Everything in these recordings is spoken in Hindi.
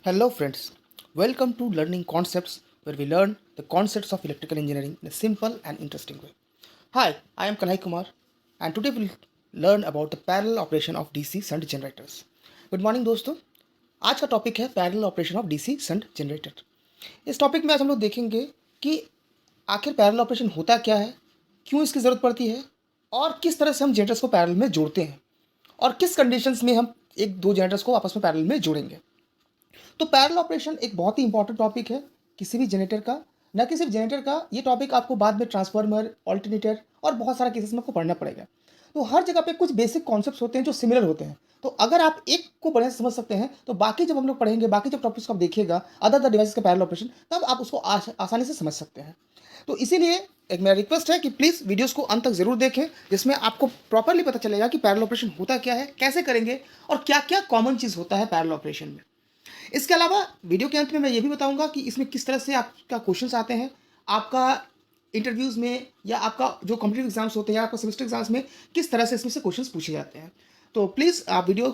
Hello friends, welcome to Learning Concepts where we learn the concepts of electrical engineering in a simple and interesting way. Hi, I am Kanai Kumar and today we'll learn about the parallel operation of DC shunt generators. Good morning दोस्तों, आज का टॉपिक है parallel operation of DC shunt generator. इस टॉपिक में आज हम लोग देखेंगे कि आखिर पैरेलल ऑपरेशन होता क्या है, क्यों इसकी ज़रूरत पड़ती है और किस तरह से हम जनरेटर्स को पैरेलल में जोड़ते हैं और किस कंडीशंस में हम एक दो जनरेटर्स को आपस में पैरेलल में जोड़ेंगे। तो पैरेलल ऑपरेशन एक बहुत ही इंपॉर्टेंट टॉपिक है किसी भी जनरेटर का। न कि सिर्फ जनरेटर का, ये टॉपिक आपको बाद में ट्रांसफार्मर, ऑल्टरनेटर और बहुत सारा केसेस में आपको पढ़ना पड़ेगा। तो हर जगह पे कुछ बेसिक कॉन्सेप्ट्स होते हैं जो सिमिलर होते हैं। तो अगर आप एक को बढ़िया से समझ सकते हैं तो बाकी जब हम लोग पढ़ेंगे, बाकी जब टॉपिक्स को आप देखिएगा अदर डिवाइसेस का पैरेलल ऑपरेशन, तब आप उसको आसानी से समझ सकते हैं। तो इसीलिए एक मेरा रिक्वेस्ट है कि प्लीज़ वीडियोस को अंत तक ज़रूर देखें, जिसमें आपको प्रॉपरली पता चलेगा कि पैरेलल ऑपरेशन होता क्या है, कैसे करेंगे और क्या क्या कॉमन चीज़ होता है पैरेलल ऑपरेशन में। इसके अलावा वीडियो के अंत में मैं ये भी बताऊंगा कि इसमें किस तरह से आपका क्वेश्चंस आते हैं, आपका इंटरव्यूज़ में या आपका जो कॉम्पिटिटिव एग्जाम्स होते हैं या आपका सेमेस्टर एग्जाम्स में किस तरह से इसमें से क्वेश्चंस पूछे जाते हैं। तो प्लीज़ आप वीडियो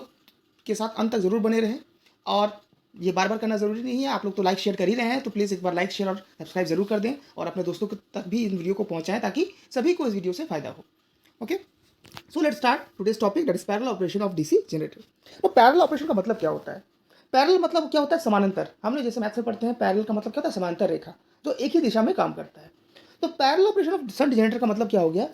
के साथ अंत तक ज़रूर बने रहें। और ये बार बार करना ज़रूरी नहीं है, आप लोग तो लाइक शेयर कर ही रहे हैं, तो प्लीज़ एक बार लाइक शेयर और सब्सक्राइब ज़रूर कर दें और अपने दोस्तों तक भी इन वीडियो को पहुँचाएँ ताकि सभी को इस वीडियो से फ़ायदा हो। Okay, so let's start today's topic, that is parallel operation of DC generator. तो पैरेलल ऑपरेशन का मतलब क्या होता है? पैरेलल मतलब क्या होता है? समानांतर। हमने जैसे मैथ्स में पढ़ते हैं, पैरेलल का मतलब क्या होता है? समांतर रेखा, जो एक ही दिशा में काम करता है। तो parallel operation of shunt generator का मतलब क्या हो गया?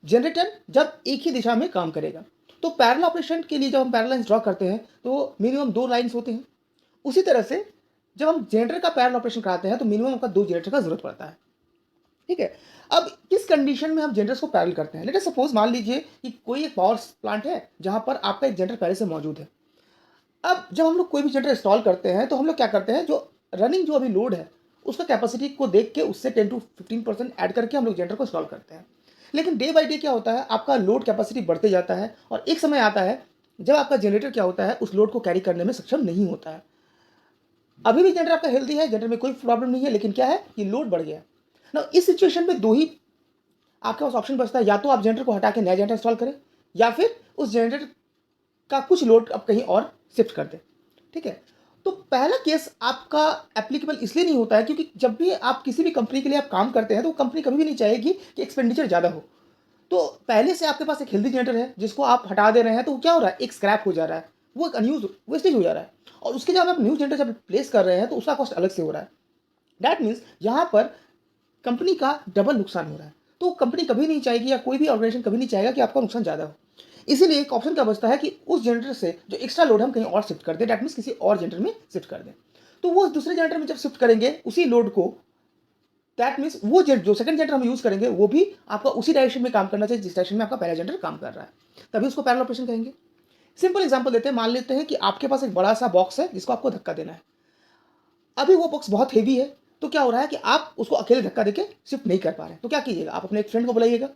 जनरेटर जब एक ही दिशा में काम करेगा। तो पैरेलल ऑपरेशन के लिए जब हम पैरेलल लाइंस ड्रॉ करते हैं तो मिनिमम दो लाइंस होते हैं। उसी तरह से जब हम जनरेटर का पैरेलल ऑपरेशन कराते हैं तो मिनिमम हमका दो जनरेटर का जरूरत पड़ता है। ठीक है। अब किस कंडीशन में हम जनरेटर्स को पैरेलल करते हैं? लेट अस सपोज, मान लीजिए कि कोई एक पावर प्लांट है जहां पर आपका एक जनरेटर पहले से मौजूद है। अब जब हम लोग कोई भी जनरेटर इंस्टॉल करते हैं तो हम लोग क्या करते हैं, जो रनिंग जो अभी लोड है उसका कैपेसिटी को देख के उससे 10 to 15% ऐड करके हम लोग जनरेटर को इंस्टॉल करते हैं। लेकिन डे बाई डे क्या होता है, आपका लोड कैपेसिटी बढ़ते जाता है और एक समय आता है जब आपका जनरेटर क्या होता है, उस लोड को कैरी करने में सक्षम नहीं होता है। अभी भी जनरेटर आपका हेल्दी है, जनरेटर में कोई प्रॉब्लम नहीं है, लेकिन क्या है कि लोड बढ़ गया ना। इस सिचुएशन में दो ही आपके पास ऑप्शन बचता है, या तो आप जनरेटर को हटा के नया जनरेटर इंस्टॉल करें या फिर उस जनरेटर का कुछ लोड आप कहीं और शिफ्ट कर दें। ठीक है। तो पहला केस आपका एप्लीकेबल इसलिए नहीं होता है क्योंकि जब भी आप किसी भी कंपनी के लिए आप काम करते हैं तो कंपनी कभी भी नहीं चाहेगी कि एक्सपेंडिचर ज़्यादा हो। तो पहले से आपके पास एक हेल्दी जनरेटर है जिसको आप हटा दे रहे हैं, तो क्या हो रहा है, एक स्क्रैप हो जा रहा है, वो एक अनयूज वेस्टेज हो जा रहा है। और उसके जब आप न्यू जनरेटर जब प्लेस कर रहे हैं तो उसका कॉस्ट अलग से हो रहा है। दैट मीन्स यहाँ पर कंपनी का डबल नुकसान हो रहा है। तो कंपनी कभी नहीं चाहेगी या कोई भी ऑर्गेनाइजेशन कभी नहीं चाहेगा कि आपका नुकसान ज़्यादा हो। इसीलिए एक ऑप्शन क्या बचता है कि उस जनरेटर से जो एक्स्ट्रा लोड हम कहीं और शिफ्ट कर दें, दैट मीन्स किसी और जनरेटर में शिफ्ट कर दें। तो वो दूसरे जनरेटर में जब शिफ्ट करेंगे उसी लोड को, दैट मीन्स वो जो सेकंड जनरेटर हम यूज़ करेंगे वो भी आपका उसी डायरेक्शन में काम करना चाहिए जिस डायरेक्शन में आपका पहला जनरेटर काम कर रहा है, तभी उसको पैरेलल ऑपरेशन कहेंगे। सिंपल एग्जांपल देते हैं, मान लेते हैं कि आपके पास एक बड़ा सा बॉक्स है जिसको आपको धक्का देना है। अभी वो बॉक्स बहुत हेवी है, तो क्या हो रहा है कि आप उसको अकेले धक्का देके शिफ्ट नहीं कर पा रहे हैं। तो क्या कीजिएगा, आप अपने एक फ्रेंड को बुलाइएगा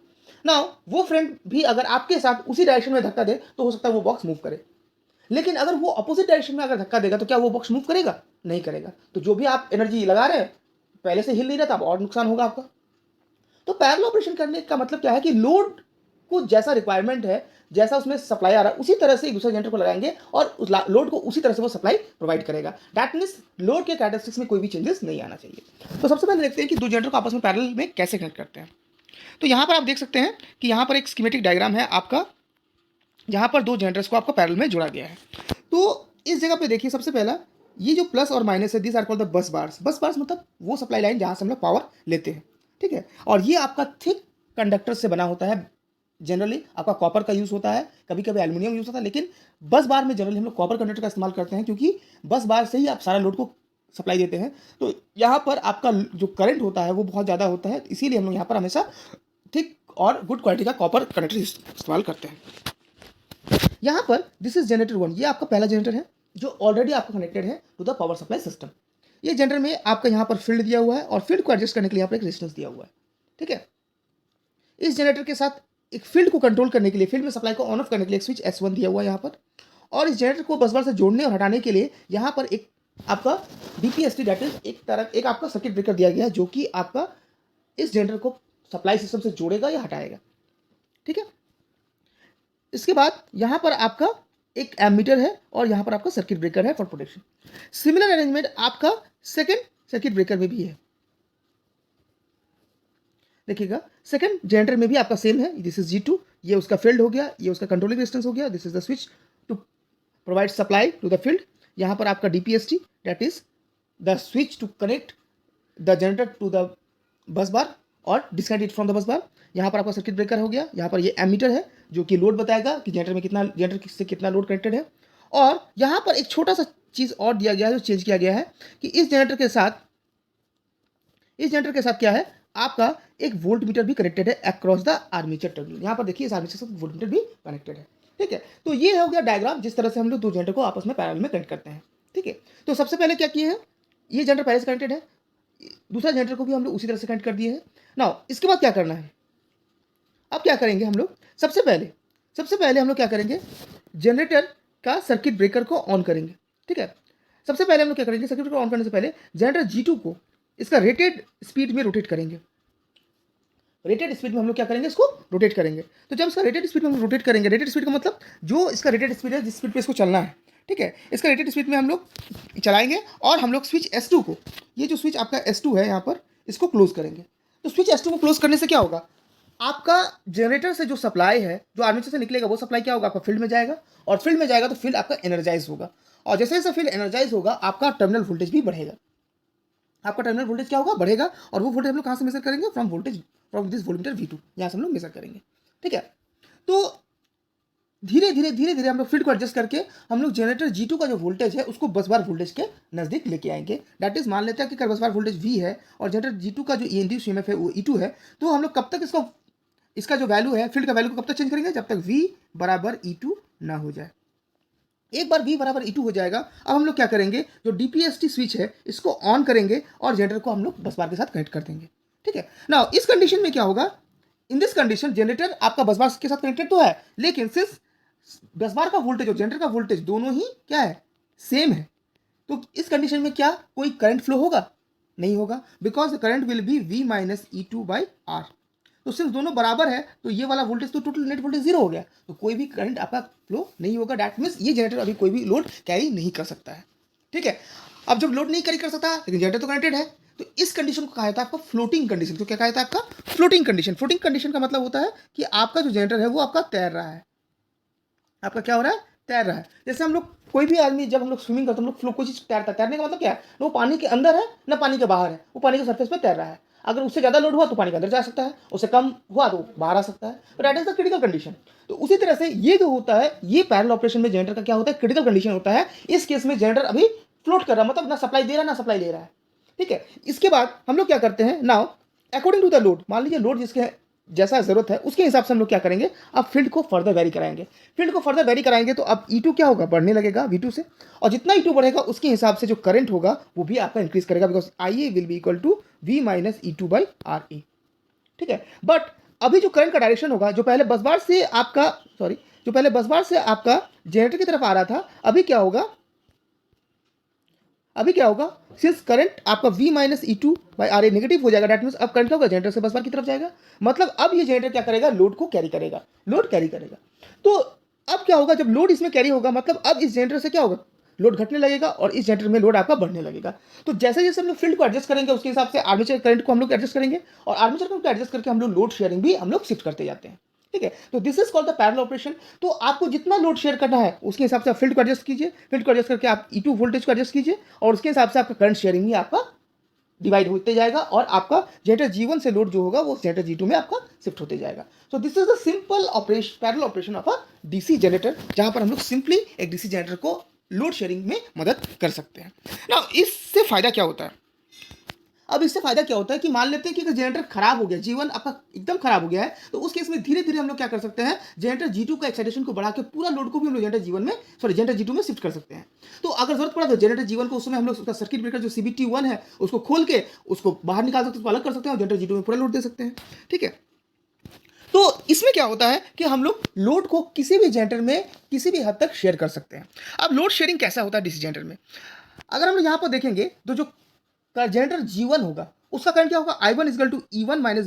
ना। वो फ्रेंड भी अगर आपके साथ उसी डायरेक्शन में धक्का दे तो हो सकता है वो बॉक्स मूव करे। लेकिन अगर वो अपोजिट डायरेक्शन में अगर धक्का देगा तो क्या वो बॉक्स मूव करेगा? नहीं करेगा। तो जो भी आप एनर्जी लगा रहे हैं पहले से हिल नहीं रहा था, अब और नुकसान होगा आपका। तो पैरेलल ऑपरेशन करने का मतलब क्या है कि लोड को जैसा रिक्वायरमेंट है, जैसा उसमें सप्लाई आ रहा है, उसी तरह से एक दूसरे जनरेटर को लगाएंगे और उस लोड को उसी तरह से वो सप्लाई प्रोवाइड करेगा। दैट मीन्स लोड के कैरेक्टरिस्टिक्स में कोई भी चेंजेस नहीं आना चाहिए। तो सबसे पहले देखते हैं कि दो जनरेटर को आपस में पैरेलल में कैसे कनेक्ट करते हैं। तो यहाँ पर आप देख सकते हैं कि यहाँ पर एक स्कीमेटिक डायग्राम है आपका, जहाँ पर दो जनरेटर्स को आपको पैरेलल में जोड़ा गया है। तो इस जगह पे देखिए, सबसे पहला ये जो प्लस और माइनस है, this are called the bus bars. Bus bars मतलब वो सप्लाई लाइन जहाँ से हम लोग पावर लेते हैं। ठीक है। और ये आपका थिक कंडक्टर से बना होता है। जनरली आपका कॉपर का यूज़ होता है, कभी कभी एल्यूमिनियम यूज़ होता है, लेकिन बस बार में जनरली हम लोग कॉपर कंडक्टर का इस्तेमाल करते हैं क्योंकि बस बार से ही आप सारा लोड को सप्लाई देते हैं। तो यहाँ पर आपका जो करंट होता है वो बहुत ज़्यादा होता है, इसीलिए हम लोग यहाँ पर हमेशा थिक और गुड क्वालिटी का कॉपर कंडक्टर इस्तेमाल करते हैं। यहाँ पर दिस इज जनरेटर 1, ये आपका पहला जनरेटर है जो ऑलरेडी आपका कनेक्टेड है to the power supply system. ये जनरेटर में आपका यहाँ पर फील्ड दिया हुआ है और फील्ड को एडजस्ट करने के लिए यहाँ पर एक रेजिस्टेंस दिया हुआ है। ठीक है। इस जनरेटर के साथ एक फील्ड को कंट्रोल करने के लिए, फील्ड में सप्लाई को ऑन ऑफ करने के लिए एक स्विच S1 दिया हुआ है यहाँ पर। और इस जनरेटर को बस बार से जोड़ने और हटाने के लिए यहाँ पर एक आपका DPST, दैट इज एक तरह एक आपका सर्किट ब्रेकर दिया गया है जो कि आपका इस जनरेटर को सप्लाई सिस्टम से जोड़ेगा या हटाएगा। ठीक है। इसके बाद यहाँ पर आपका एक एमीटर है और यहाँ पर आपका सर्किट ब्रेकर है फॉर प्रोटेक्शन। सिमिलर अरेंजमेंट आपका सेकेंड सर्किट ब्रेकर में भी है। देखिएगा सेकंड जनरेटर में भी आपका सेम है, दिस इज G2, ये उसका फील्ड हो गया, ये उसका कंट्रोलिंग रेजिस्टेंस हो गया, this is the switch to provide supply to the field. यहाँ पर आपका DPST that is the switch to connect the generator to the bus bar और disconnect it from the bus बार। यहाँ पर आपका सर्किट ब्रेकर हो गया, यहाँ पर ये एमीटर है जो कि लोड बताएगा कि जनरेटर से कितना लोड कनेक्टेड है। और यहाँ पर एक छोटा सा चीज़ और दिया गया है जो चेंज किया गया है कि इस जनरेटर के साथ क्या है, आपका एक वोल्ट मीटर भी कनेक्टेड है अक्रॉस द आर्मेचर टर्मिनल। यहाँ पर देखिए इस आर्मेचर से वोल्ट मीटर भी कनेक्टेड है। ठीक है, तो ये हो गया डायग्राम जिस तरह से हम लोग दो जनरेटर को आपस में पैरेलल में कनेक्ट करते हैं। ठीक है, तो सबसे पहले क्या किए हैं, ये जनरेटर पहले से कनेक्टेड है, दूसरा जनरेटर को भी हम लोग उसी तरह से कनेक्ट कर दिए हैं। नाउ इसके बाद क्या करना है, अब क्या करेंगे हम लोग, सबसे पहले हम लोग क्या करेंगे, जनरेटर का सर्किट ब्रेकर को ऑन करेंगे। ठीक है, सबसे पहले हम लोग क्या करेंगे, सर्किट ब्रेकर ऑन करने से पहले जनरेटर G2 को इसका रेटेड स्पीड में रोटेट करेंगे। रेटेड स्पीड में हम लोग क्या करेंगे, इसको रोटेट करेंगे। तो जब इसका रेटेड स्पीड में हम रोटेट करेंगे, रेटेड स्पीड का मतलब जो इसका रेटेड स्पीड है, जिस स्पीड पे इसको चलना है, ठीक है, इसका रेटेड स्पीड में हम लोग चलाएंगे और हम लोग स्विच S2 को, ये जो स्विच आपका S2 है यहाँ पर, इसको क्लोज करेंगे। तो स्विच S2 को क्लोज करने से क्या होगा, आपका जनरेटर से जो सप्लाई है, जो आर्मेचर से निकलेगा, वो सप्लाई क्या होगा, आपका फील्ड में जाएगा, और फील्ड में जाएगा तो फील्ड आपका एनर्जाइज होगा, और जैसे जैसे फील्ड एनर्जाइज होगा आपका टर्मिनल वोल्टेज भी बढ़ेगा। आपका टर्मिनल वोल्टेज क्या होगा, बढ़ेगा, और वो वोल्टेज हम लोग कहाँ से मेजर करेंगे, फ्रॉम दिस वोल्टमीटर V2, यहाँ से हम लोग मेजर करेंगे। ठीक है, तो धीरे धीरे हम लोग फील्ड को एडजस्ट करके हम लोग जनरेटर G2 का जो वोल्टेज है उसको बस बार वोल्टेज के नज़दीक लेके आएंगे। दैट इज मान लेते हैं कि बस बार वोल्टेज V है और जनरेटर G2 का जो इंड्यूस EMF है वो E2 है। तो हम लोग कब तक इसका जो वैल्यू है, फील्ड का वैल्यू को कब तक चेंज करेंगे, जब तक V बराबर E2 ना हो जाए। एक बार V बराबर E2 हो जाएगा, अब हम लोग क्या करेंगे, जो DPST स्विच है इसको ऑन करेंगे और जनरेटर को हम लोग बस बार के साथ कनेक्ट कर देंगे। ठीक है, नाउ इस कंडीशन में क्या होगा, इन दिस कंडीशन जनरेटर आपका बस बार के साथ कनेक्टेड तो है, लेकिन सिर्फ बस बार का वोल्टेज और जनरेटर का वोल्टेज दोनों ही क्या है, सेम है। तो इस कंडीशन में क्या कोई करंट फ्लो होगा, नहीं होगा, because the current will be V minus E2 by R। तो सिर्फ दोनों बराबर है तो ये वाला वोल्टेज तो टोटल नेट वोल्टेज 0 हो गया, तो कोई भी करंट आपका फ्लो नहीं होगा। दैट मीन्स ये जनरेटर अभी कोई भी लोड कैरी नहीं कर सकता है। ठीक है, अब जब लोड नहीं कैरी कर सकता लेकिन जनरेटर तो कनेक्टेड है, तो इस कंडीशन को कहा जाता है आपका फ्लोटिंग कंडीशन। तो क्या कहा जाता है आपका, फ्लोटिंग कंडीशन। फ्लोटिंग कंडीशन का मतलब होता है कि आपका जो जनरेटर है वो आपका तैर रहा है, आपका क्या हो रहा है, तैर रहा है। जैसे हम लोग कोई भी आदमी, जब हम लोग स्विमिंग करते हैं, हम लोग फ्लो कोई चीज़ तैरता है, तैरने का मतलब क्या है, वो पानी के अंदर है ना पानी के बाहर है, वो पानी के सरफेस पर तैर रहा है। अगर उससे ज़्यादा लोड हुआ तो पानी के अंदर जा सकता है, उससे कम हुआ तो बाहर आ सकता है। तो that is the critical condition. तो उसी तरह से ये जो होता है, ये पैरेलल ऑपरेशन में जनरेटर का क्या होता है, क्रिटिकल कंडीशन होता है। इस केस में जनरेटर अभी फ्लोट कर रहा है, मतलब ना सप्लाई दे रहा है ना सप्लाई ले रहा है। ठीक है, इसके बाद हम लोग क्या करते हैं, now according to the load, मान लीजिए लोड जिसके जैसा जरूरत है उसके हिसाब से हम लोग क्या करेंगे, अब फील्ड को फर्दर वेरी कराएंगे। फील्ड को फर्दर वेरी कराएंगे तो अब E2 क्या होगा, बढ़ने लगेगा V2 से, और जितना E2 बढ़ेगा उसके हिसाब से जो करंट होगा वो भी आपका इंक्रीज करेगा, because IA will be equal to V minus E2 by RA। ठीक है, बट अभी जो करंट का डायरेक्शन होगा, जो पहले बस बार से आपका जनरेटर की तरफ आ रहा था, अभी क्या होगा, सिंस करंट आपका V minus E2 by RA negative हो जाएगा, दैट मीन्स अब करंट क्या होगा, जनरेटर से बस बार की तरफ जाएगा, मतलब अब ये जनरेटर क्या करेगा, लोड को कैरी करेगा, लोड कैरी करेगा। तो अब क्या होगा, जब लोड इसमें कैरी होगा, मतलब अब इस जनरेटर से क्या होगा, लोड घटने लगेगा और इस जनरेटर में लोड आपका बढ़ने लगेगा। तो जैसे जैसे हम लोग फील्ड को एडजस्ट करेंगे उसके हिसाब से आर्मेचर करंट को हम लोग एडजस्ट करेंगे, और आर्मेचर करंट को एडजस्ट करके हम लोग लोड शेयरिंग भी हम लोग शिफ्ट करते जाते हैं। ठीक है, तो this is called the parallel operation. तो आपको जितना लोड शेयर करना है उसके हिसाब से आप फील्ड को एडजस्ट कीजिए, फील्ड को एडजस्ट करके आप E2 वोल्टेज को एडजस्ट कीजिए, और उसके हिसाब से आपका करंट शेयरिंग भी आपका डिवाइड होते जाएगा, और आपका जनरेटर G1 से लोड जो होगा वो जनरेटर G2 में आपका शिफ्ट होते जाएगा। So this is the simple operation, parallel operation of a DC generator, जहां पर हम लोग सिंपली एक DC जनरेटर को लोड शेयरिंग में मदद कर सकते हैं। नाउ इससे फायदा क्या होता है, अब इससे फायदा क्या होता है कि मान लेते हैं कि अगर जनरेटर खराब हो गया, G1 आपका एकदम खराब हो गया है, तो उस केस में धीरे धीरे हम लोग क्या कर सकते हैं, जनरेटर G2 का एक्साइटेशन को बढ़ा के पूरा लोड को भी हम लोग जनरेटर G2 में शिफ्ट कर सकते हैं। तो अगर जरूरत पड़ा तो जनरेटर G1 को उस समय हम लोग उसका सर्किट ब्रेकर जो CBT1 है उसको खोल के उसको बाहर निकाल सकते हैं, उसको अलग कर सकते हैं और जनरेटर G2 में पूरा लोड दे सकते हैं। ठीक है, तो इसमें क्या होता है कि हम लोग लोड को किसी भी जनरेटर में किसी भी हद तक शेयर कर सकते हैं। अब लोड शेयरिंग कैसा होता है DC जनरेटर में, अगर हम लोग यहाँ पर देखेंगे तो जो जनरेटर G1 होगा उसका करंट क्या होगा, I1 is equal to E1 minus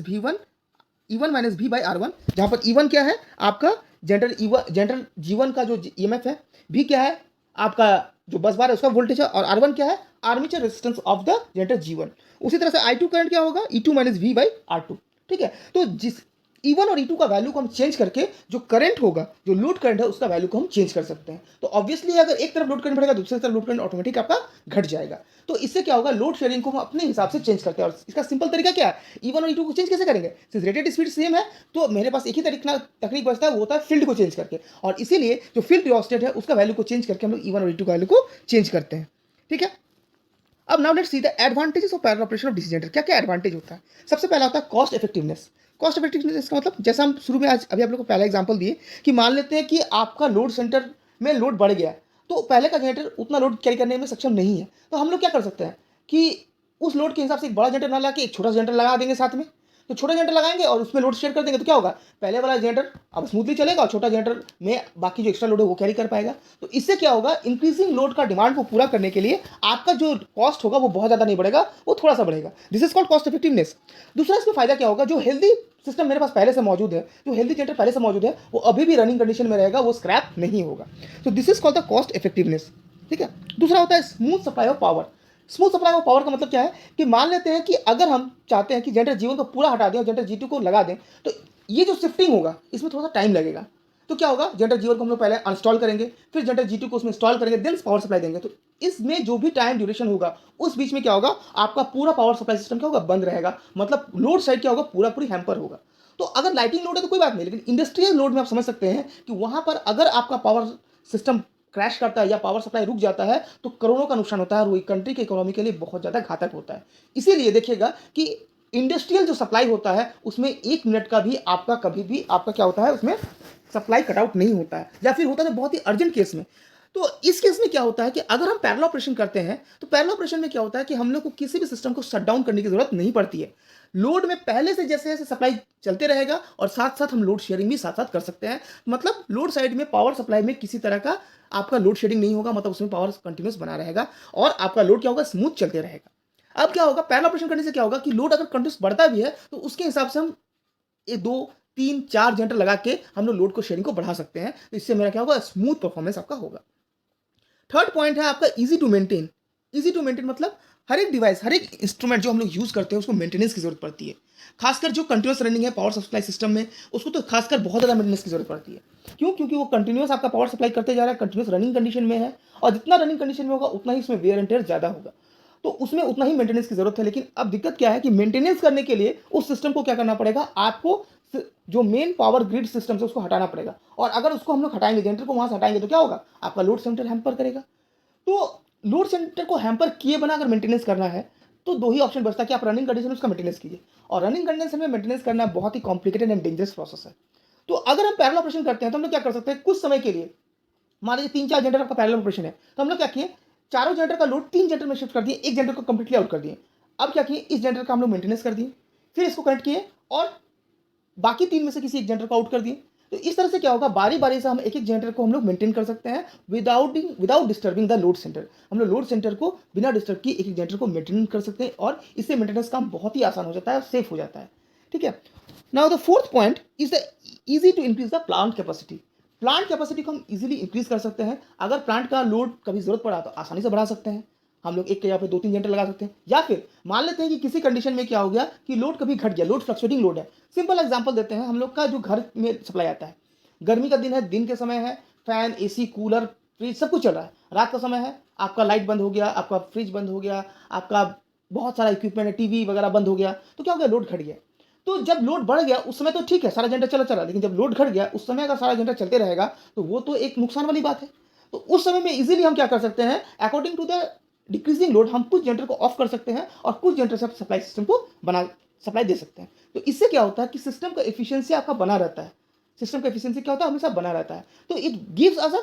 V by R1, जहाँ पर E1 क्या है आपका जनरेटर G1 का जो ईएमएफ है, V क्या है आपका जो बस बार है उसका वोल्टेज है, और R1 क्या है armature resistance of the generator G1। उसी तरह से I2 करंट क्या होगा E2 minus V by R2। ठीक है, तो जिस E1 और E2 का वैल्यू को हम चेंज करके जो करंट होगा, जो लोड करंट है, उसका वैल्यू को हम चेंज कर सकते हैं। तो ऑब्वियसली अगर एक तरफ लोड करंट बढ़ेगा, दूसरी तरफ लोड करंट ऑटोमेटिक आपका घट जाएगा। तो इससे क्या होगा, लोड शेयरिंग को हम अपने हिसाब से चेंज करते हैं। और इसका सिंपल तरीका क्या है, E1 और E2 को चेंज कैसे करेंगे, सिंस रेटेड स्पीड सेम है तो मेरे पास एक ही तकनीक बचता है, वो होता है फील्ड को चेंज करके। और इसीलिए जो फील्ड रियोस्टेट है उसका वैल्यू को चेंज करके हम लोग E1 और E2 का वैल्यू को चेंज करते हैं। ठीक है, अब now let's see the advantages of parallel operation of DC generator. क्या क्या एडवांटेज होता है, सबसे पहला होता है कॉस्ट इफेक्टिवनेस। कॉस्ट इफेक्टिवनेस का मतलब, जैसा हम शुरू में आज अभी आप लोग को पहला एग्जांपल दिए कि मान लेते हैं कि आपका लोड सेंटर में लोड बढ़ गया, तो पहले का जनरेटर उतना लोड कैरी करने में सक्षम नहीं है, तो हम लोग क्या कर सकते हैं कि उस लोड के हिसाब से एक बड़ा जनरेटर ना लगा के एक छोटा जनरेटर लगा देंगे साथ में। तो छोटा जनरेटर लगाएंगे और उसमें लोड शेयर कर देंगे, तो क्या होगा, पहले वाला जनरेटर अब स्मूथली चलेगा और छोटा जनरेटर में बाकी जो एक्स्ट्रा लोड है वो कैरी कर पाएगा। तो इससे क्या होगा, इंक्रीजिंग लोड का डिमांड को पूरा करने के लिए आपका जो कॉस्ट होगा वो बहुत ज़्यादा नहीं बढ़ेगा, वो थोड़ा सा बढ़ेगा। This is called cost effectiveness. दूसरा इसमें फायदा क्या होगा, जो हेल्दी सिस्टम मेरे पास पहले से मौजूद है, जो हेल्दी जनरेटर पहले से मौजूद है, वो अभी भी रनिंग कंडीशन में रहेगा, वो स्क्रैप नहीं होगा। तो this is called the cost effectiveness. ठीक है, दूसरा होता है smooth supply of power. Smooth supply of power का मतलब क्या है कि मान लेते हैं कि अगर हम चाहते हैं कि जनरेटर G1 को पूरा हटा दें और जनरेटर G2 को लगा दें, तो ये जो शिफ्टिंग होगा इसमें थोड़ा सा टाइम लगेगा। तो क्या होगा, जनरेटर G1 को हम लोग पहले इंस्टॉल करेंगे, फिर जनरेटर G2 को उसमें इंस्टॉल करेंगे, देन पावर सप्लाई देंगे। तो इसमें जो भी टाइम ड्यूरेशन होगा उस बीच में क्या होगा, आपका पूरा पावर सप्लाई सिस्टम क्या होगा, बंद रहेगा। मतलब लोड साइड क्या होगा, पूरा पूरी हैम्पर होगा। तो अगर लाइटिंग लोड है तो कोई बात नहीं, लेकिन इंडस्ट्रियल लोड में आप समझ सकते हैं कि वहां पर अगर आपका पावर सिस्टम क्रैश करता है या पावर सप्लाई रुक जाता है तो करोड़ों का नुकसान होता है, और वो कंट्री के इकोनॉमी के लिए बहुत ज़्यादा घातक होता है। इसीलिए देखिएगा कि इंडस्ट्रियल जो सप्लाई होता है उसमें 1 मिनट का भी आपका कभी भी आपका क्या होता है, उसमें सप्लाई कटआउट नहीं होता है, या फिर होता है बहुत ही अर्जेंट केस में। तो इस केस में क्या होता है कि अगर हम पैरेलल ऑपरेशन करते हैं तो पैरेलल ऑपरेशन में क्या होता है कि हम लोग को किसी भी सिस्टम को शट डाउन करने की जरूरत नहीं पड़ती है। लोड में पहले से जैसे जैसे सप्लाई चलते रहेगा, और साथ साथ हम लोड शेयरिंग भी साथ साथ कर सकते हैं। मतलब लोड साइड में पावर सप्लाई में किसी तरह का आपका लोड शेडिंग नहीं होगा, मतलब उसमें पावर कंटिन्यूस बना रहेगा और आपका लोड क्या होगा, स्मूथ चलते रहेगा। अब क्या होगा, पैरेलल ऑपरेशन करने से क्या होगा कि लोड अगर कंटिन्यूस बढ़ता भी है तो उसके हिसाब से हम ये 2 3 4 जनरेटर लगा के हम लोग लोड को शेयरिंग को बढ़ा सकते हैं। तो इससे मेरा क्या होगा, स्मूथ परफॉर्मेंस आपका होगा। थर्ड पॉइंट है आपका easy to maintain. Easy to maintain मतलब हर एक डिवाइस, हर एक इंस्ट्रूमेंट जो हम लोग यूज करते हैं उसको मेंटेनेंस की जरूरत पड़ती है। खासकर जो कंटिन्यूस रनिंग है पावर सप्लाई सिस्टम में, उसको तो खासकर बहुत ज़्यादा मेंटेनेंस की जरूरत पड़ती है। क्यों, क्योंकि वो कंटिन्यूस आपका पावर सप्लाई करते जा रहा है, कंटिन्यूस रनिंग कंडीशन में है, और जितना रनिंग कंडीशन में होगा उतना ही उसमें वेयर एंड टेयर ज़्यादा होगा, तो उसमें उतना ही मेंटेनेंस की जरूरत है। लेकिन अब दिक्कत क्या है कि मेंटेनेंस करने के लिए उस सिस्टम को क्या करना पड़ेगा, आपको जो मेन पावर ग्रिड सिस्टम है उसको हटाना पड़ेगा। और अगर उसको हम लोग हटाएंगे, जनरेटर को वहां से हटाएंगे, तो क्या होगा, आपका लोड सेंटर हैम्पर करेगा। तो लोड सेंटर को हैम्पर किए बना अगर मेंटेनेंस करना है तो दो ही ऑप्शन बचता है कि आप रनिंग कंडीशन में उसका मेंटेनेंस कीजिए, और रनिंग कंडीशन में मेंटेनेंस करना बहुत ही कॉम्प्लिकेटेड एंड डेंजरस प्रोसेस है। तो अगर हम पैरेलल ऑपरेशन करते हैं तो हम लोग क्या कर सकते हैं, कुछ समय के लिए मान लीजिए 3 4 जनरेटर आपका पैरेलल ऑपरेशन है, तो हम लोग क्या किए, चारों जनरेटर का लोड 3 जनरेटर में शिफ्ट कर दिए, एक जनरेटर को कंप्लीटली आउट कर दिए। अब क्या किए, इस जनरेटर का हम लोग मेंटेनेंस कर दिए, फिर इसको कनेक्ट किए और बाकी 3 में से किसी एक जनरेटर को आउट कर दिए। तो इस तरह से क्या होगा, बारी बारी से हम एक एक जनरेटर को हम लोग मेंटेन कर सकते हैं without disturbing the load centre. हम लोग लोड सेंटर को बिना डिस्टर्ब किए एक एक जनरेटर को मेंटेन कर सकते हैं, और इससे मेंटेनेंस काम बहुत ही आसान हो जाता है और सेफ हो जाता है। ठीक है, now the fourth point is the easy to increase the plant capacity. Plant capacity को हम इजीली इंक्रीज कर सकते हैं। अगर प्लांट का लोड कभी जरूरत पड़ा तो आसानी से बढ़ा सकते हैं, हम लोग एक के या फिर 2 3 जनरेटर लगा सकते हैं। या फिर मान लेते हैं कि किसी कंडीशन में क्या हो गया कि लोड कभी घट गया, लोड फ्लक्चुएटिंग लोड है। सिंपल एग्जांपल देते हैं, हम लोग का जो घर में सप्लाई आता है, गर्मी का दिन है, दिन के समय है, फैन एसी कूलर फ्रिज सब कुछ चल रहा है। रात का समय है, आपका लाइट बंद हो गया, आपका फ्रिज बंद हो गया, आपका बहुत सारा इक्विपमेंट है, टीवी वगैरह बंद हो गया, तो क्या हो गया, लोड घट गया। तो जब लोड बढ़ गया उस समय तो ठीक है, सारा जनरेटर चला चला, लेकिन जब लोड घट गया उस समय अगर सारा जनरेटर चलते रहेगा तो वो तो एक नुकसान वाली बात है। तो उस समय में इजीली हम क्या कर सकते हैं, according to the decreasing load हम कुछ जनरेटर को ऑफ कर सकते हैं और कुछ जनरेटर से सप्लाई सिस्टम को बना सप्लाई दे सकते हैं। तो इससे क्या होता है कि सिस्टम का एफिशिएंसी आपका बना रहता है। सिस्टम का एफिशिएंसी क्या होता है, हमेशा बना रहता है। तो it gives us a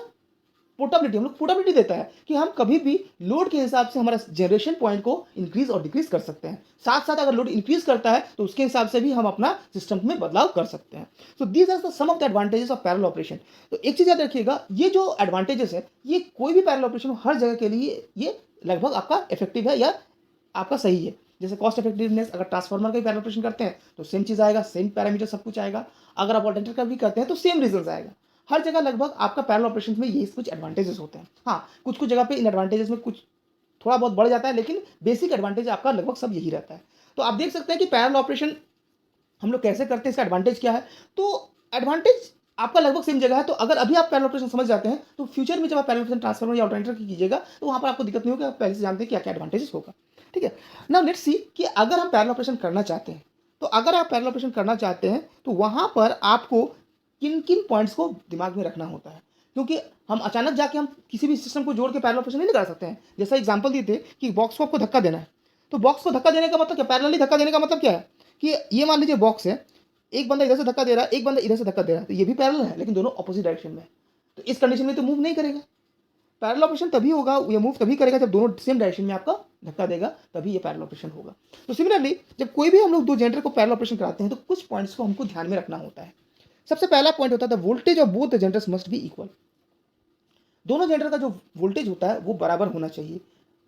portability, हम लोग पोर्टेबिलिटी देता है कि हम कभी भी लोड के हिसाब से हमारा जनरेशन पॉइंट को इंक्रीज और डिक्रीज कर सकते हैं। साथ साथ अगर लोड इंक्रीज करता है तो उसके हिसाब से भी हम अपना सिस्टम में बदलाव कर सकते हैं। So these are the some of the advantages of parallel operation. तो एक चीज याद रखिएगा, ये जो एडवांटेजेस है ये कोई भी पैरेलल ऑपरेशन हर जगह के लिए ये लगभग आपका इफेक्टिव है या आपका सही है। जैसे कॉस्ट इफेक्टिवनेस, अगर ट्रांसफार्मर का भी पैरेलल ऑपरेशन करते हैं तो सेम चीज़ आएगा, सेम पैरामीटर सब कुछ आएगा। अगर आप ऑल्टरनेटर का भी करते हैं तो सेम रिजल्ट आएगा। हर जगह लगभग आपका पैरेलल ऑपरेशन में ये कुछ एडवांटेजेस होते हैं। हाँ, कुछ कुछ जगह पे इन एडवांटेजेस में कुछ थोड़ा बहुत बढ़ जाता है, लेकिन बेसिक एडवांटेज आपका लगभग सब यही रहता है। तो आप देख सकते हैं कि पैरेलल ऑपरेशन हम लोग कैसे करते हैं, इसका एडवांटेज क्या है। तो एडवांटेज आपका लगभग सेम जगह है। तो अगर अभी आप पैरेलल ऑपरेशन समझ जाते हैं तो फ्यूचर में जब आप पैरेलल ऑपरेशन ट्रांसफार्मर या ऑल्टरनेटर की कीजिएगा तो वहाँ पर आपको दिक्कत नहीं होगी, आप पहले से जानते हैं क्या क्या एडवांटेजेस होगा। ठीक है, नाउ लेट्स सी कि अगर हम पैरेलल ऑपरेशन करना चाहते हैं, तो अगर आप पैरेलल ऑपरेशन करना चाहते हैं तो वहाँ पर आपको किन किन पॉइंट्स को दिमाग में रखना होता है, क्योंकि हम अचानक जाके हम किसी भी सिस्टम को जोड़ के पैरेलल ऑपरेशन नहीं कर सकते हैं। जैसा एग्जांपल दिए थे कि बॉक्स को आपको धक्का देना है, तो बॉक्स को धक्का देने का मतलब क्या, पैरेलली धक्का देने का मतलब क्या है कि ये मान लीजिए बॉक्स है, एक बंदा इधर से धक्का दे रहा है, एक बंदा इधर से धक्का दे रहा है, तो ये भी पैरेलल है लेकिन दोनों ऑपोजिट डायरेक्शन में है। तो इस कंडीशन में तो मूव नहीं करेगा। पैरेलल ऑपरेशन तभी होगा, ये मूव तभी करेगा जब दोनों सेम डायरेक्शन में आपका धक्का देगा, तभी ये पैरेलल ऑपरेशन होगा। तो सिमिलरली जब कोई भी हम लोग दो जनरेटर को पैरेलल ऑपरेशन कराते हैं तो कुछ पॉइंट्स को हमको ध्यान में रखना होता है। सबसे पहला पॉइंट होता है the voltage of both the generators must be equal. दोनों जनरेटर का जो वोल्टेज होता है वो बराबर होना चाहिए।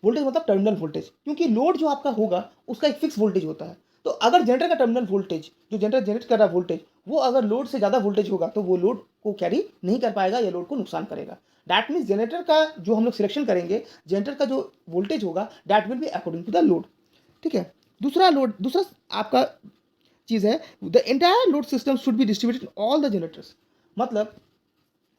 वोल्टेज मतलब टर्मिनल वोल्टेज, क्योंकि लोड जो आपका होगा उसका एक फिक्स वोल्टेज होता है। तो अगर जनरेटर का टर्मिनल वोल्टेज, जो जनरेटर जनरेट कर रहा है वोल्टेज, वो अगर लोड से ज़्यादा वोल्टेज होगा तो वो लोड को कैरी नहीं कर पाएगा या लोड को नुकसान करेगा। दैट मीन्स जनरेटर का जो हम लोग सिलेक्शन करेंगे, जनरेटर का जो वोल्टेज होगा that will be according to the load. ठीक है, दूसरा आपका चीज़ है the entire load system should be distributed all the generators. मतलब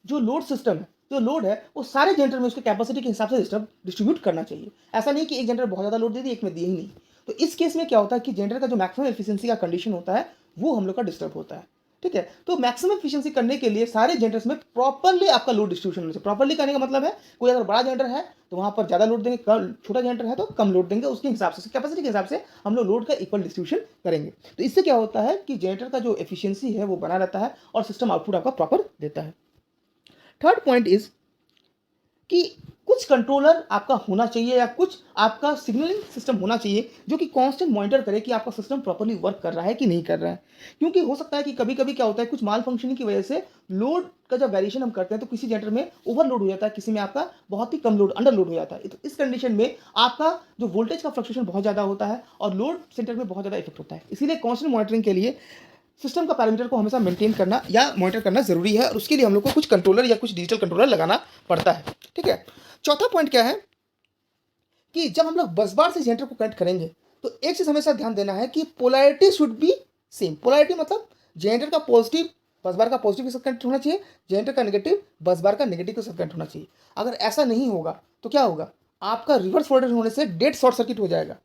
जो लोड सिस्टम है, जो लोड है वो सारे जनरेटर में उसके कैपेसिटी के हिसाब से डिस्ट्रीब्यूट करना चाहिए। ऐसा नहीं कि एक जनरेटर बहुत ज़्यादा लोड दे दी, एक में दिए ही नहीं। तो इस केस में क्या होता है कि जनरेटर का जो मैक्सिमम एफिशिएंसी का कंडीशन होता है वो हम लोग का डिस्टर्ब होता है। ठीक है, तो मैक्सिमम एफिशिएंसी करने के लिए सारे जनरेटर्स में प्रॉपर्ली आपका लोड डिस्ट्रीब्यूशन होना चाहिए। प्रॉपर्ली करने का मतलब है कोई अगर बड़ा जनरेटर है तो वहाँ पर ज़्यादा लोड देंगे, छोटा जनरेटर है तो कम लोड देंगे, उसके हिसाब से कैपेसिटी के हिसाब से हम लोग लोड का इक्वल डिस्ट्रीब्यूशन करेंगे। तो इससे क्या होता है कि जनरेटर का जो एफिशिएंसी है वो बना रहता है और सिस्टम आउटपुट आपका प्रॉपर देता है। थर्ड पॉइंट इज कि कुछ कंट्रोलर आपका होना चाहिए या कुछ आपका सिग्नलिंग सिस्टम होना चाहिए जो कि कांस्टेंट मॉनिटर करे कि आपका सिस्टम प्रॉपर्ली वर्क कर रहा है कि नहीं कर रहा है। क्योंकि हो सकता है कि कभी कभी क्या होता है, कुछ माल फंक्शनिंग की वजह से लोड का जब वेरिएशन हम करते हैं तो किसी जनरेटर में ओवरलोड हो जाता है, किसी में आपका बहुत ही कम लोड अंडर लोड हो जाता है। तो इस कंडीशन में आपका जो वोल्टेज का फ्लक्चुएशन बहुत ज़्यादा होता है और लोड सेंटर में बहुत ज़्यादा इफेक्ट होता है। इसीलिए कांस्टेंट मॉनिटरिंग के लिए सिस्टम का पैरामीटर को हमेशा मेंटेन करना या मॉनिटर करना जरूरी है और उसके लिए हम लोग को कुछ कंट्रोलर या कुछ डिजिटल कंट्रोलर लगाना पड़ता है। ठीक है, चौथा पॉइंट क्या है कि जब हम लोग बस बार से जनरेटर को कनेक्ट करेंगे तो एक चीज हमेशा ध्यान देना है कि polarity should be same. Polarity मतलब जनरेटर का पॉजिटिव बस बार का पॉजिटिव के साथ कनेक्ट होना चाहिए, जनरेटर का नेगेटिव बस बार का नेगेटिव के साथ कनेक्ट होना चाहिए। अगर ऐसा नहीं होगा तो क्या होगा, आपका रिवर्स वोल्टेज होने से डेड शॉर्ट सर्किट हो जाएगा,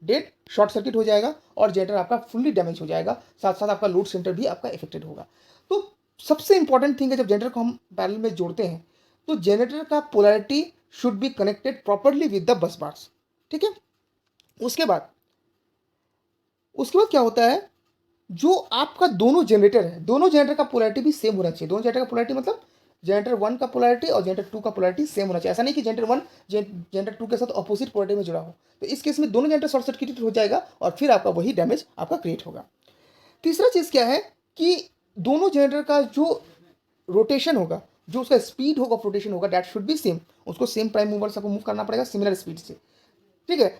डेड शॉर्ट सर्किट हो जाएगा और जनरेटर आपका फुल्ली डैमेज हो जाएगा, साथ साथ आपका लोड सेंटर भी आपका इफेक्टेड होगा। तो सबसे इंपॉर्टेंट थिंग है जब जनरेटर को हम पैरेलल में जोड़ते हैं तो जनरेटर का polarity should be connected properly with the bus bars. ठीक है, उसके बाद क्या होता है, जो आपका दोनों जनरेटर है, दोनों जनरेटर का पोलैरिटी भी सेम होना चाहिए। दोनों जनरेटर का पोलैरिटी मतलब जनरेटर 1 का पोलैरिटी और जनरेटर 2 का पोलैरिटी सेम होना चाहिए। ऐसा नहीं कि जनरेटर 1 जनरेटर 2 के साथ ऑपोजिट पोलैरिटी में जुड़ा हो, तो इस केस में दोनों जनरेटर शॉर्ट सर्किटेड हो जाएगा और फिर आपका वही डैमेज आपका क्रिएट होगा। तीसरा चीज़ क्या है कि दोनों जनरेटर का जो रोटेशन होगा, जो उसका स्पीड होगा, रोटेशन होगा, दैट शुड बी सेम। उसको सेम प्राइम मूवर से मूव करना पड़ेगा सिमिलर स्पीड से। ठीक है,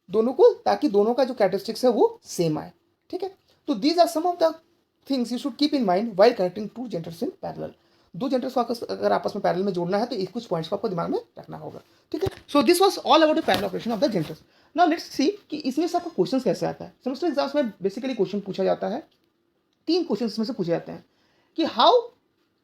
दोनों को, ताकि दोनों का जो कैरेक्टरिस्टिक्स है वो सेम आए। ठीक है, तो these are some of the things you should keep in mind while connecting to generators in parallel. दो जनरेटर्स को अगर आपस में पैरेलल में जोड़ना है तो कुछ पॉइंट्स को आपको दिमाग में रखना होगा। ठीक है, so this was all about the parallel operation of the generators. Now let's see कि इसमें से आपको क्वेश्चन कैसे आता है। सेमेस्टर एग्जाम्स में बेसिकली क्वेश्चन पूछा जाता है, 3 क्वेश्चन में से पूछे जाते हैं कि how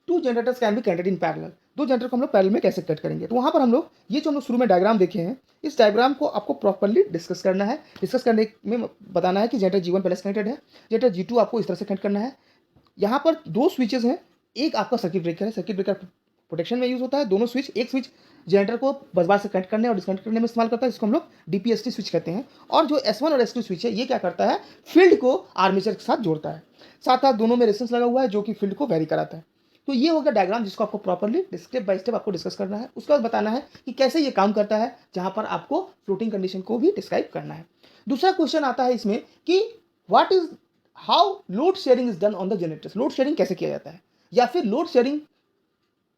to generators can be connected in parallel. दो जनरेटर को हम लोग पैरेलल में कैसे कनेक्ट करेंगे। तो वहाँ पर हम लोग ये जो हम लोग शुरू में डायग्राम देखे हैं, इस डायग्राम को आपको प्रॉपर्ली डिस्कस करना है। डिस्कस करने में बताना है कि जनरेटर G1 पहले से कनेक्टेड है, जनरेटर G2 आपको इस तरह से कनेक्ट करना है। यहाँ पर 2 स्विचेस हैं, एक आपका सर्किट ब्रेकर है, सर्किट ब्रेकर प्रोटेक्शन में यूज होता है। दोनों स्विच, एक स्विच जनरेटर को बस बार से कनेक्ट करने और डिस्कनेक्ट करने में इस्तेमाल करता है, जिसको हम लोग DPST स्विच कहते हैं। और जो S1 और S2 स्विच है ये क्या करता है, फील्ड को आर्मेचर के साथ जोड़ता है। साथ साथ दोनों में रेजिस्टेंस लगा हुआ है जो कि फील्ड को वेरी कराता है। तो ये हो गया डायग्राम जिसको आपको प्रॉपर्ली स्टेप बाय स्टेप आपको डिस्कस करना है। उसके बाद बताना है कि कैसे ये काम करता है, जहां पर आपको फ्लोटिंग कंडीशन को भी डिस्क्राइब करना है। दूसरा क्वेश्चन आता है इसमें कि what is how load sharing is done on the generators. Load sharing कैसे किया जाता है, या फिर लोड शेयरिंग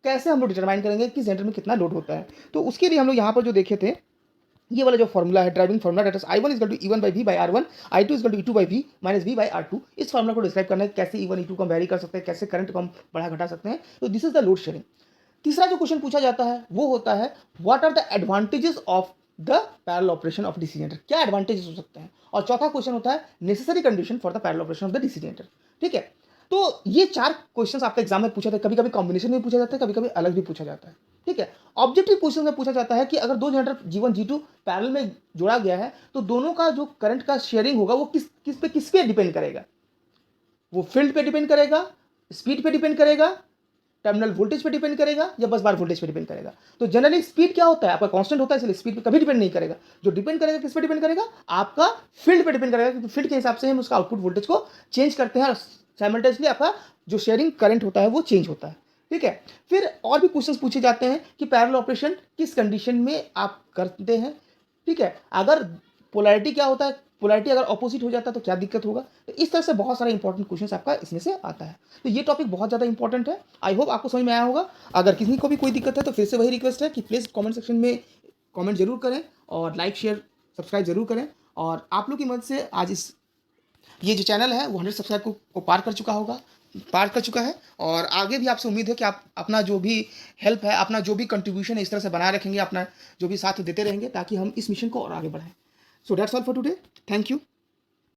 कैसे हम लोग डिटरमाइन करेंगे कि जनरेटर में कितना लोड होता है। तो उसके लिए हम लोग यहाँ पर जो देखे थे ये वाला जो फॉर्मूला है driving formula, that is I1 is equal to E1 by V by R1, I2 is equal to E2 by V minus V by R2। इस फॉर्मूला को डिस्क्राइब करना है कैसे E1 E2 को हम वेरी कर सकते हैं, कैसे करंट को हम बढ़ा घटा सकते हैं। तो this is the load sharing. तीसरा जो क्वेश्चन पूछा जाता है वो होता है what are the advantages of the parallel operation of DC generator, क्या एडवांटेजेस हो सकते हैं। और चौथा क्वेश्चन होता है necessary condition for the parallel operation of the DC generator. ठीक है, तो ये चार क्वेश्चंस आपका एग्जाम में पूछा जाता है, कभी कभी कॉम्बिनेशन में पूछा जाता है, कभी कभी अलग भी पूछा जाता है। ठीक है, ऑब्जेक्टिव क्वेश्चन में पूछा जाता है कि अगर दो जनरेटर G1 G2 पैरेलल में जोड़ा गया है तो दोनों का जो करंट का शेयरिंग होगा वो किस पे डिपेंड करेगा। वो फील्ड पे डिपेंड करेगा, स्पीड पे डिपेंड करेगा, टर्मिनल वोल्टेज पे डिपेंड करेगा या बस बार वोल्टेज पे डिपेंड करेगा। तो जनरली स्पीड क्या होता है, आपका कांस्टेंट होता है, इसलिए स्पीड पे कभी डिपेंड नहीं करेगा। जो डिपेंड करेगा किस पे डिपेंड करेगा, आपका फील्ड पे डिपेंड करेगा, क्योंकि फील्ड के हिसाब से हम उसका आउटपुट वोल्टेज को चेंज करते हैं और साइमल्टेनियसली आपका जो शेयरिंग करंट होता है वो चेंज होता है। ठीक है, फिर और भी क्वेश्चंस पूछे जाते हैं कि पैरेलल ऑपरेशन किस कंडीशन में आप करते हैं। ठीक है, अगर पोलैरिटी क्या होता है, पोलैरिटी अगर ऑपोजिट हो जाता है तो क्या दिक्कत होगा। तो इस तरह से बहुत सारे इंपॉर्टेंट क्वेश्चंस आपका इसमें से आता है। तो ये टॉपिक बहुत ज़्यादा इंपॉर्टेंट है। आई होप आपको समझ में आया होगा। अगर किसी को भी कोई दिक्कत है तो फिर से वही रिक्वेस्ट है कि प्लीज़ कमेंट सेक्शन में कमेंट जरूर करें और लाइक शेयर सब्सक्राइब जरूर करें। और आप लोग की मदद से आज ये जो चैनल है वो 100 सब्सक्राइब को पार कर चुका है। और आगे भी आपसे उम्मीद है कि आप अपना जो भी हेल्प है, अपना जो भी कंट्रीब्यूशन है इस तरह से बनाए रखेंगे, अपना जो भी साथ देते रहेंगे ताकि हम इस मिशन को और आगे बढ़ाएं। So that's all for today. Thank you.